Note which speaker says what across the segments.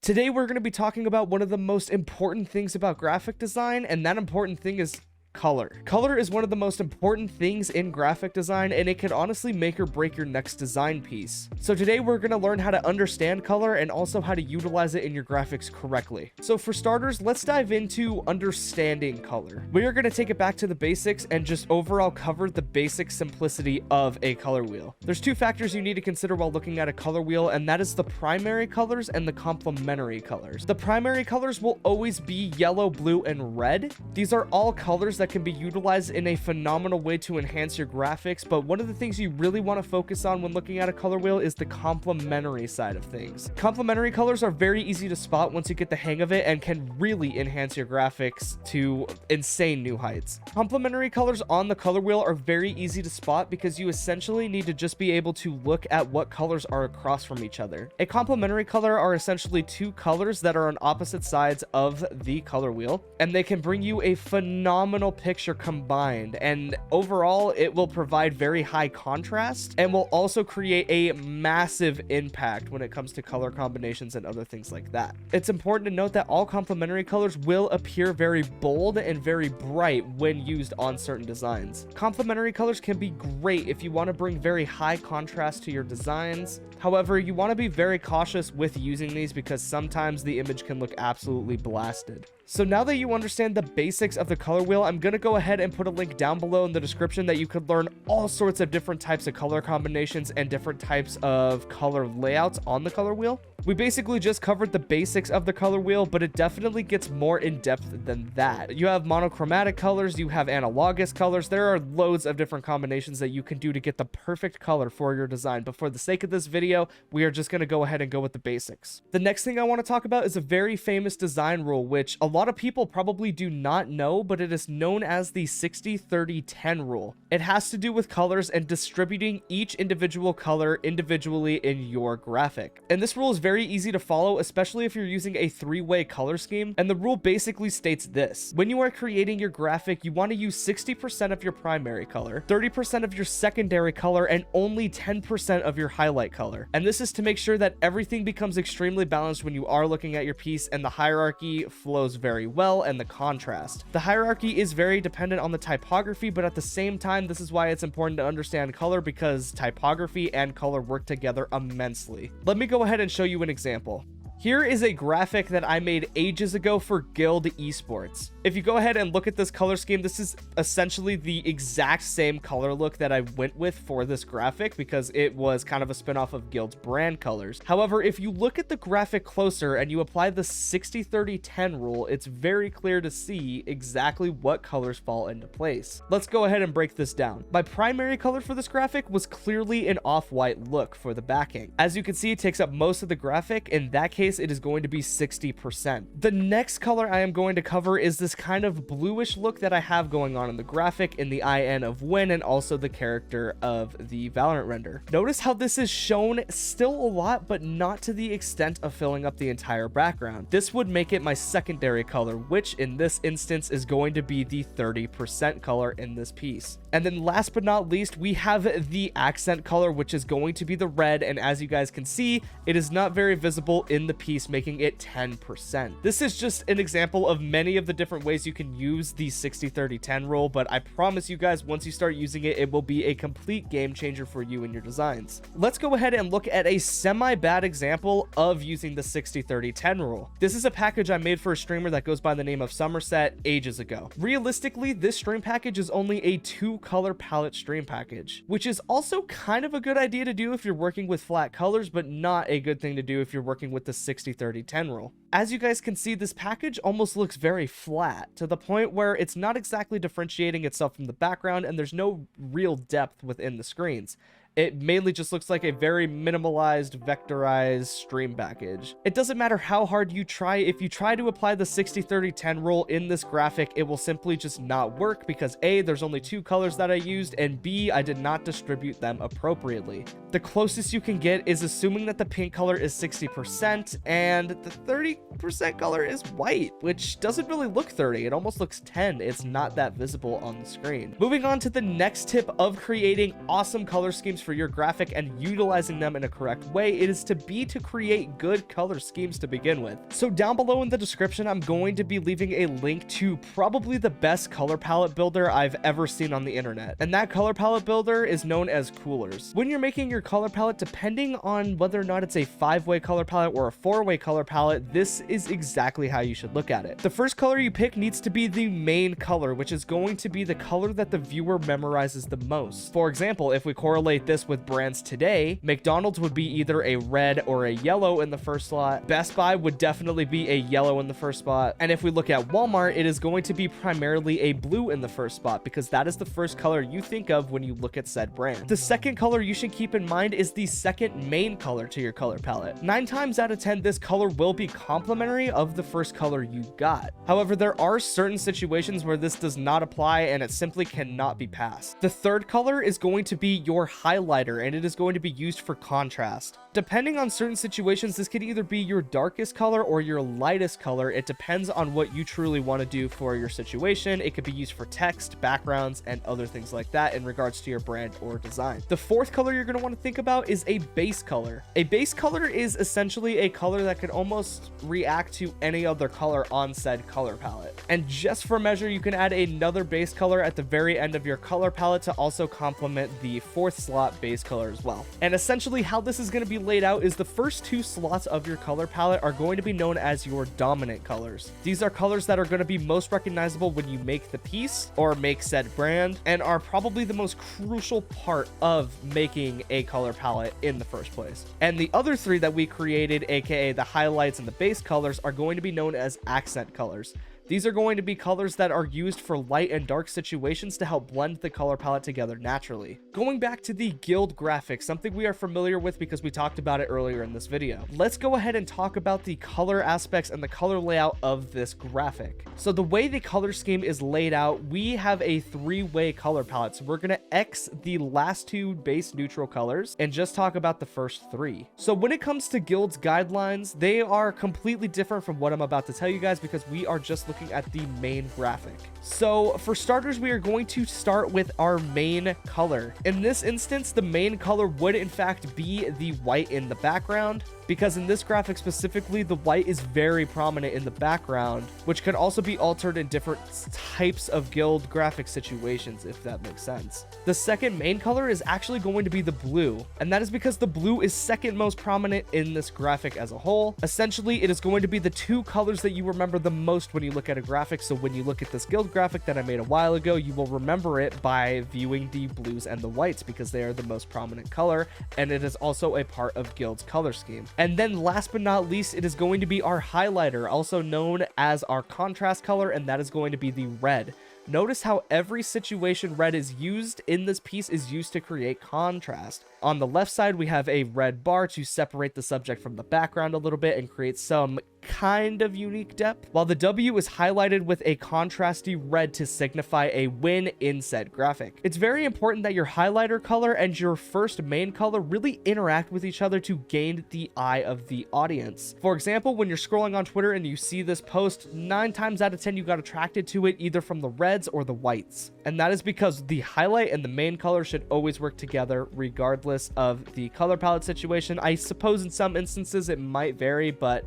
Speaker 1: Today we're going to be talking about one of the most important things about graphic design, and that important thing is color. Color is one of the most important things in graphic design, and it can honestly make or break your next design piece. So today we're going to learn how to understand color and also how to utilize it in your graphics correctly. So for starters, let's dive into understanding color. We are going to take it back to the basics and just overall cover the basic simplicity of a color wheel. There's two factors you need to consider while looking at a color wheel, and that is the primary colors and the complementary colors. The primary colors will always be yellow, blue, and red. These are all colors that can be utilized in a phenomenal way to enhance your graphics, but one of the things you really want to focus on when looking at a color wheel is the complementary side of things. Complementary colors are very easy to spot once you get the hang of it and can really enhance your graphics to insane new heights. Complementary colors on the color wheel are very easy to spot because you essentially need to just be able to look at what colors are across from each other. A complementary color are essentially two colors that are on opposite sides of the color wheel, and they can bring you a phenomenal picture combined, and overall it will provide very high contrast and will also create a massive impact when it comes to color combinations and other things like that. It's important to note that all complementary colors will appear very bold and very bright when used on certain designs. Complementary colors can be great if you want to bring very high contrast to your designs. However, you want to be very cautious with using these because sometimes the image can look absolutely blasted. So now that you understand the basics of the color wheel, I'm going to go ahead and put a link down below in the description that you could learn all sorts of different types of color combinations and different types of color layouts on the color wheel. We basically just covered the basics of the color wheel, but it definitely gets more in depth than that. You have monochromatic colors, you have analogous colors. There are loads of different combinations that you can do to get the perfect color for your design. But for the sake of this video, we are just going to go ahead and go with the basics. The next thing I want to talk about is a very famous design rule, which a lot of people probably do not know, but it is known as the 60-30-10 rule. It has to do with colors and distributing each individual color individually in your graphic. And this rule is very easy to follow, especially if you're using a three-way color scheme. And the rule basically states this: when you are creating your graphic, you want to use 60% of your primary color, 30% of your secondary color, and only 10% of your highlight color. And this is to make sure that everything becomes extremely balanced when you are looking at your piece, and the hierarchy flows very well, and the contrast. The hierarchy is very dependent on the typography, but at the same time, this is why it's important to understand color, because typography and color work together immensely. Let me go ahead and show you an example. Here is a graphic that I made ages ago for Guild Esports. If you go ahead and look at this color scheme, this is essentially the exact same color look that I went with for this graphic because it was kind of a spin-off of Guild's brand colors. However, if you look at the graphic closer and you apply the 60-30-10 rule, it's very clear to see exactly what colors fall into place. Let's go ahead and break this down. My primary color for this graphic was clearly an off-white look for the backing. As you can see, it takes up most of the graphic. In that case, it is going to be 60%. The next color I am going to cover is this kind of bluish look that I have going on in the graphic in the IN of Win and also the character of the Valorant render. Notice how this is shown still a lot, but not to the extent of filling up the entire background. This would make it my secondary color, which in this instance is going to be the 30% color in this piece. And then last but not least, we have the accent color, which is going to be the red, and as you guys can see, it is not very visible in the piece, making it 10%. This is just an example of many of the different ways you can use the 60-30-10 rule, but I promise you guys, once you start using it, it will be a complete game changer for you in your designs. Let's go ahead and look at a semi-bad example of using the 60-30-10 rule. This is a package I made for a streamer that goes by the name of Somerset ages ago. Realistically, this stream package is only a 2-color palette stream package, which is also kind of a good idea to do if you're working with flat colors, but not a good thing to do if you're working with the 60-30-10 rule. As you guys can see, this package almost looks very flat to the point where it's not exactly differentiating itself from the background, and there's no real depth within the screens. It mainly just looks like a very minimalized, vectorized stream package. It doesn't matter how hard you try. If you try to apply the 60-30-10 rule in this graphic, it will simply just not work because A, there's only 2 colors that I used, and B, I did not distribute them appropriately. The closest you can get is assuming that the pink color is 60% and the 30% color is white, which doesn't really look 30. It almost looks 10. It's not that visible on the screen. Moving on to the next tip of creating awesome color schemes for your graphic and utilizing them in a correct way, it is to create good color schemes to begin with. So down below in the description, I'm going to be leaving a link to probably the best color palette builder I've ever seen on the internet. And that color palette builder is known as Coolers. When you're making your color palette, depending on whether or not it's a 5-way color palette or a 4-way color palette, this is exactly how you should look at it. The first color you pick needs to be the main color, which is going to be the color that the viewer memorizes the most. For example, if we correlate this with brands today, McDonald's would be either a red or a yellow in the first slot. Best Buy would definitely be a yellow in the first spot. And if we look at Walmart, it is going to be primarily a blue in the first spot, because that is the first color you think of when you look at said brand. The second color you should keep in mind is the second main color to your color palette. 9 times out of 10, this color will be complementary of the first color you got. However, there are certain situations where this does not apply and it simply cannot be passed. The third color is going to be your highlighter, and it is going to be used for contrast. Depending on certain situations, this could either be your darkest color or your lightest color. It depends on what you truly want to do for your situation. It could be used for text, backgrounds, and other things like that in regards to your brand or design. The fourth color you're going to want to think about is a base color. A base color is essentially a color that can almost react to any other color on said color palette. And just for measure, you can add another base color at the very end of your color palette to also complement the fourth slot base color as well. And essentially how this is going to be laid out is the first 2 slots of your color palette are going to be known as your dominant colors. These are colors that are going to be most recognizable when you make the piece or make said brand, and are probably the most crucial part of making a color palette in the first place. And the other 3 that we created, aka the highlights and the base colors, are going to be known as accent colors. These are going to be colors that are used for light and dark situations to help blend the color palette together naturally. Going back to the guild graphic, something we are familiar with because we talked about it earlier in this video. Let's go ahead and talk about the color aspects and the color layout of this graphic. So the way the color scheme is laid out, we have a 3-way color palette. So we're going to X the last 2 base neutral colors and just talk about the first 3. So when it comes to guilds guidelines, they are completely different from what I'm about to tell you guys, because we are just looking at the main graphic. So for starters, we are going to start with our main color. In this instance, the main color would in fact be the white in the background, because in this graphic specifically, the white is very prominent in the background, which could also be altered in different types of guild graphic situations, if that makes sense. The second main color is actually going to be the blue, and that is because the blue is second most prominent in this graphic as a whole. Essentially, it is going to be the 2 colors that you remember the most when you look at a graphic. So when you look at this guild graphic that I made a while ago, you will remember it by viewing the blues and the whites, because they are the most prominent color, and it is also a part of guild's color scheme. And then last but not least, it is going to be our highlighter, also known as our contrast color, and that is going to be the red. Notice how every situation red is used in this piece is used to create contrast. On the left side, we have a red bar to separate the subject from the background a little bit and create some kind of unique depth, while the W is highlighted with a contrasty red to signify a win in said graphic. It's very important that your highlighter color and your first main color really interact with each other to gain the eye of the audience. For example, when you're scrolling on Twitter and you see this post, 9 times out of 10 you got attracted to it either from the reds or the whites. And that is because the highlight and the main color should always work together regardless of the color palette situation. I suppose in some instances it might vary, but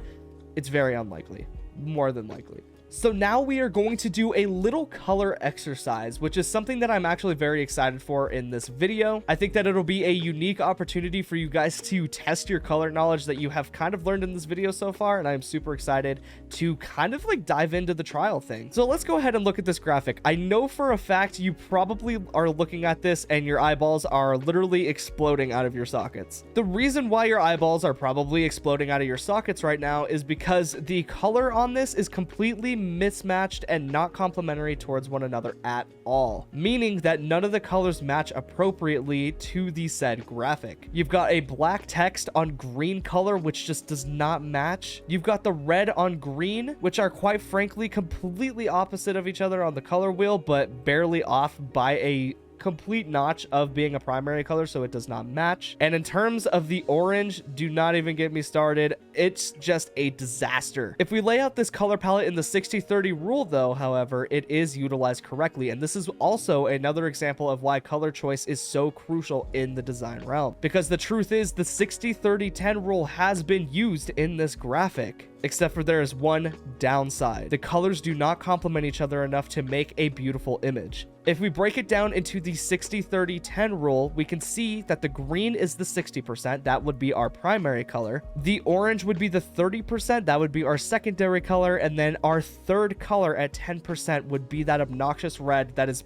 Speaker 1: it's very unlikely, more than likely. So now we are going to do a little color exercise, which is something that I'm actually very excited for in this video. I think that it'll be a unique opportunity for you guys to test your color knowledge that you have kind of learned in this video so far, and I'm super excited to kind of like dive into the trial thing. So let's go ahead and look at this graphic. I know for a fact you probably are looking at this and your eyeballs are literally exploding out of your sockets. The reason why your eyeballs are probably exploding out of your sockets right now is because the color on this is completely mismatched and not complementary towards one another at all, meaning that none of the colors match appropriately to the said graphic. You've got a black text on green color, which just does not match. You've got the red on green, which are quite frankly completely opposite of each other on the color wheel, but barely off by a complete notch of being a primary color, so it does not match. And in terms of the orange, do not even get me started. It's just a disaster. If we lay out this color palette in the 60-30 rule though, however, it is utilized correctly. And this is also another example of why color choice is so crucial in the design realm. Because the truth is, the 60-30-10 rule has been used in this graphic. Except for there is one downside. The colors do not complement each other enough to make a beautiful image. If we break it down into the 60-30-10 rule, we can see that the green is the 60%. That would be our primary color. The orange would be the 30%. That would be our secondary color. And then our third color at 10% would be that obnoxious red that is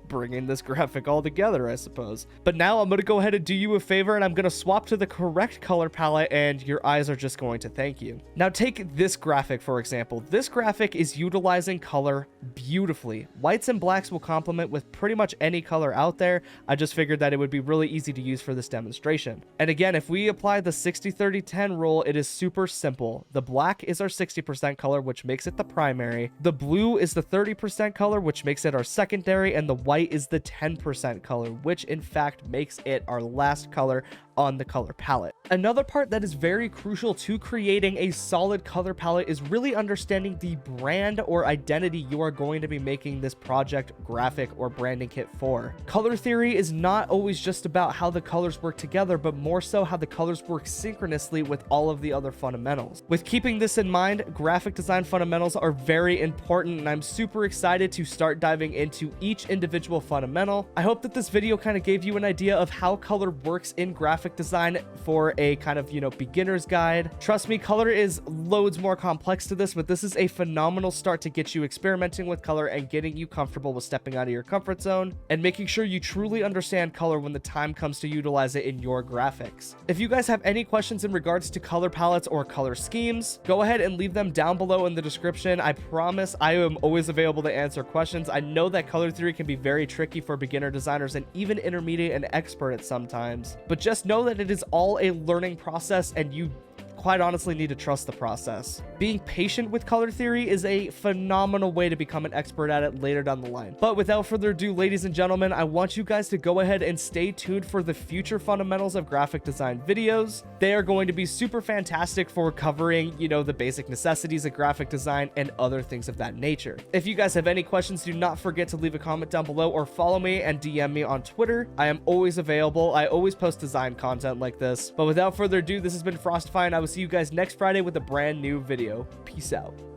Speaker 1: bringing this graphic all together, I suppose. But now I'm going to go ahead and do you a favor, and I'm going to swap to the correct color palette, and your eyes are just going to thank you. Now take this graphic, for example. This graphic is utilizing color beautifully. Whites and blacks will complement with pretty much any color out there. I just figured that it would be really easy to use for this demonstration. And again, if we apply the 60-30-10 rule, it is super simple. The black is our 60% color, which makes it the primary. The blue is the 30% color, which makes it our secondary, and the white is the 10% color, which in fact makes it our last color on the color palette. Another part that is very crucial to creating a solid color palette is really understanding the brand or identity you are going to be making this project, graphic, or branding kit for. Color theory is not always just about how the colors work together, but more so how the colors work synchronously with all of the other fundamentals. With keeping this in mind, graphic design fundamentals are very important, and I'm super excited to start diving into each individual fundamental. I hope that this video kind of gave you an idea of how color works in graphic design for a kind of, beginner's guide. Trust me, color is loads more complex to this, but this is a phenomenal start to get you experimenting with color and getting you comfortable with stepping out of your comfort zone and making sure you truly understand color when the time comes to utilize it in your graphics. If you guys have any questions in regards to color palettes or color schemes, go ahead and leave them down below in the description. I promise I am always available to answer questions. I know that color theory can be very tricky for beginner designers and even intermediate and expert at sometimes, but just know that it is all a learning process, and you quite honestly need to trust the process. Being patient with color theory is a phenomenal way to become an expert at it later down the line. But without further ado, ladies and gentlemen, I want you guys to go ahead and stay tuned for the future fundamentals of graphic design videos. They are going to be super fantastic for covering, the basic necessities of graphic design and other things of that nature. If you guys have any questions, do not forget to leave a comment down below or follow me and DM me on Twitter. I am always available. I always post design content like this. But without further ado, this has been Frostify, and I will see you guys next Friday with a brand new video. Peace out.